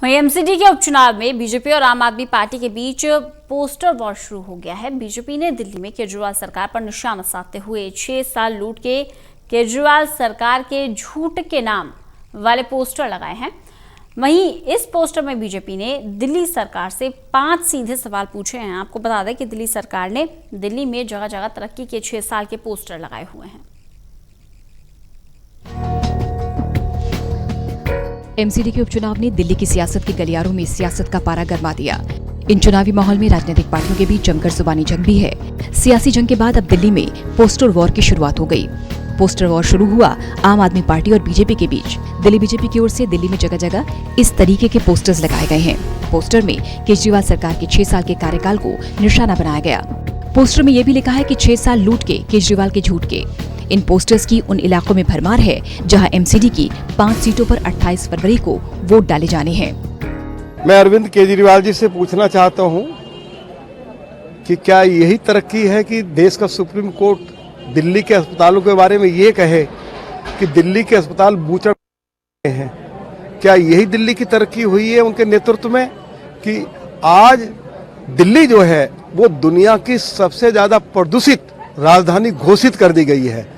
वहीं एमसीडी के उपचुनाव में बीजेपी और आम आदमी पार्टी के बीच पोस्टर वॉर शुरू हो गया है। बीजेपी ने दिल्ली में केजरीवाल सरकार पर निशाना साधते हुए 6 साल लूट के केजरीवाल सरकार के झूठ के नाम वाले पोस्टर लगाए हैं। वहीं इस पोस्टर में बीजेपी ने दिल्ली सरकार से 5 सीधे सवाल पूछे हैं। आपको बता दें कि दिल्ली सरकार ने दिल्ली में जगह जगह तरक्की के 6 साल के पोस्टर लगाए हुए हैं। एमसीडी के उपचुनाव ने दिल्ली की सियासत के गलियारों में सियासत का पारा गरमा दिया। इन चुनावी माहौल में राजनीतिक पार्टियों के बीच जमकर जुबानी जंग भी है। सियासी जंग के बाद अब दिल्ली में पोस्टर वॉर की शुरुआत हो गई। पोस्टर वॉर शुरू हुआ आम आदमी पार्टी और बीजेपी के बीच। दिल्ली बीजेपी की ओर से दिल्ली में जगह जगह इस तरीके के पोस्टर्स लगाए गए हैं। पोस्टर में केजरीवाल सरकार के 6 साल के कार्यकाल को निशाना बनाया गया। पोस्टर में यह भी लिखा है कि 6 साल लूट के केजरीवाल के झूठ के। इन पोस्टर्स की उन इलाकों में भरमार है जहां एमसीडी की 5 सीटों पर 28 फरवरी को वोट डाले जाने हैं। मैं अरविंद केजरीवाल जी से पूछना चाहता हूं कि क्या यही तरक्की है कि देश का सुप्रीम कोर्ट दिल्ली के अस्पतालों के बारे में ये कहे कि दिल्ली के अस्पताल बूचड़ हैं? क्या यही दिल्ली की तरक्की हुई है उनके नेतृत्व में कि आज दिल्ली जो है वो दुनिया की सबसे ज्यादा प्रदूषित राजधानी घोषित कर दी गई है?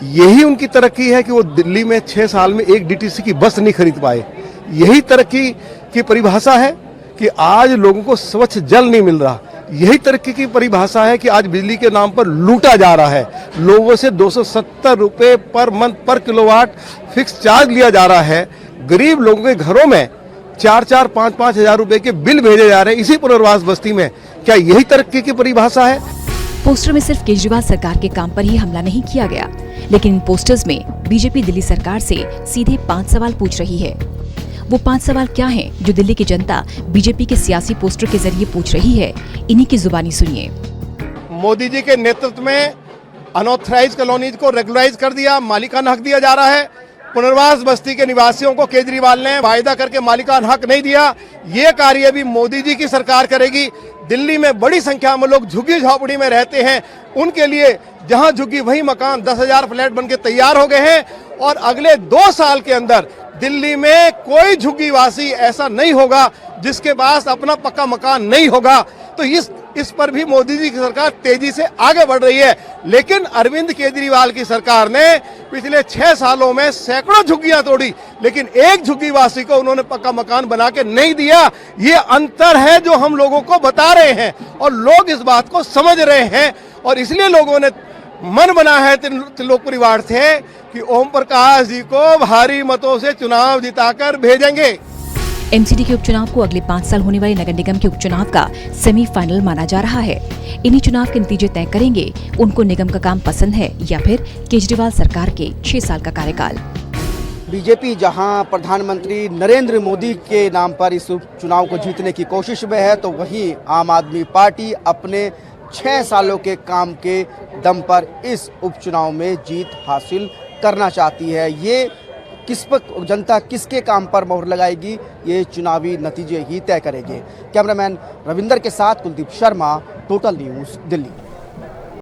यही उनकी तरक्की है कि वो दिल्ली में 6 साल में एक डीटीसी की बस नहीं खरीद पाए? यही तरक्की की परिभाषा है कि आज लोगों को स्वच्छ जल नहीं मिल रहा? यही तरक्की की परिभाषा है कि आज बिजली के नाम पर लूटा जा रहा है? लोगों से 270 रुपए पर मंथ पर किलोवाट फिक्स चार्ज लिया जा रहा है। गरीब लोगों के घरों में 4-4, 5-5 हजार रुपए के बिल भेजे जा रहे हैं इसी पुनर्वास बस्ती में। क्या यही तरक्की की परिभाषा है? पोस्टर में सिर्फ केजरीवाल सरकार के काम पर ही हमला नहीं किया गया, लेकिन इन पोस्टर्स में बीजेपी दिल्ली सरकार से सीधे 5 सवाल पूछ रही है। वो 5 सवाल क्या हैं जो दिल्ली की जनता बीजेपी के सियासी पोस्टर के जरिए पूछ रही है? इन्हीं की जुबानी सुनिए। मोदी जी के नेतृत्व में अनऑथराइज कॉलोनीज को रेगुलराइज कर दिया, मालिकाना हक दिया जा रहा है। पुनर्वास बस्ती के निवासियों को केजरीवाल ने वायदा करके मालिकाना हक नहीं दिया। ये कार्य भी मोदी जी की सरकार करेगी। दिल्ली में बड़ी संख्या में लोग झुग्गी झोपड़ी में रहते हैं, उनके लिए जहां झुग्गी वही मकान 10,000 फ्लैट बनके तैयार हो गए हैं और अगले 2 साल के अंदर दिल्ली में कोई झुग्गीवासी ऐसा नहीं होगा जिसके पास अपना पक्का मकान नहीं होगा। तो इस पर भी मोदी जी की सरकार तेजी से आगे बढ़ रही है। लेकिन अरविंद केजरीवाल की सरकार ने पिछले 6 सालों में सैकड़ों झुग्गियां तोड़ी, लेकिन एक झुग्गीवासी को उन्होंने पक्का मकान बना के नहीं दिया। ये अंतर है जो हम लोगों को बता रहे हैं और लोग इस बात को समझ रहे हैं और इसलिए लोगों ने मन बना है त्रिलोक परिवार से कि ओम प्रकाश जी को भारी मतों से चुनाव जिताकर भेजेंगे। एमसीडी के उपचुनाव को अगले 5 साल होने वाले नगर निगम के उपचुनाव का सेमीफाइनल माना जा रहा है। इन्हीं चुनाव के नतीजे तय करेंगे उनको निगम का काम पसंद है या फिर केजरीवाल सरकार के 6 साल का कार्यकाल। बीजेपी जहां प्रधानमंत्री नरेंद्र मोदी के नाम पर इस चुनाव को जीतने की कोशिश में है, तो वहीं आम आदमी पार्टी अपने 6 सालों के काम के दम पर इस उपचुनाव में जीत हासिल करना चाहती है। ये किस पर जनता किसके काम पर मोहर लगाएगी, ये चुनावी नतीजे ही तय करेंगे। कैमरामैन रविंदर के साथ कुलदीप शर्मा, टोटल न्यूज़, दिल्ली।